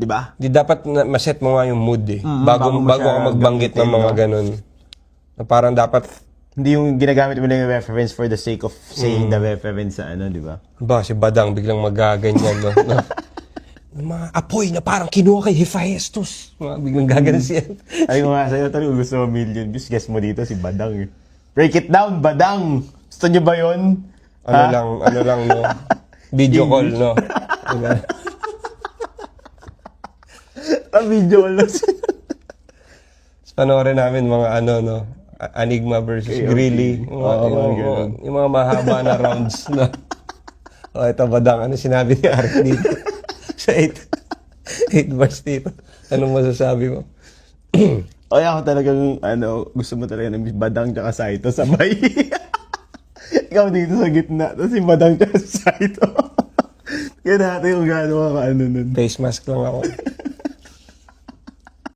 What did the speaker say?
Di ba? Di dapat maset mo nga yung mood eh. bago mo Bago siya ka magbanggit ng gamitin, mga no? ganun. Na parang dapat, Hindi yung ginagamit mo lang yung reference for the sake of saying the reference sa ano, di ba? ba, si Badang biglang magaganyan, no? Yung mga apoy na parang kinuha kay Hephaestus. Mga biglang gaganon siya. Ay ko nga sa'yo, tol, kung gusto mo million views, guess mo dito si Badang. Break it down, Badang! Gusto nyo ba yun? Ano lang, no? Video call, no? Video lang siya. Panoorin namin mga ano, no? Enigma versus Grilly. Yung mga mahaba na rounds, no? O, ito, Badang, ano sinabi ni Arik dito? Sa 8 bars dito. Anong masasabi mo? O, ako talagang, gusto mo talaga ng Badang tsaka Saito sabay. Ikaw dito sa gitna, tapos si Badang tsaka Saito. Kaya natin kung gaano ka nun. Face mask lang ako.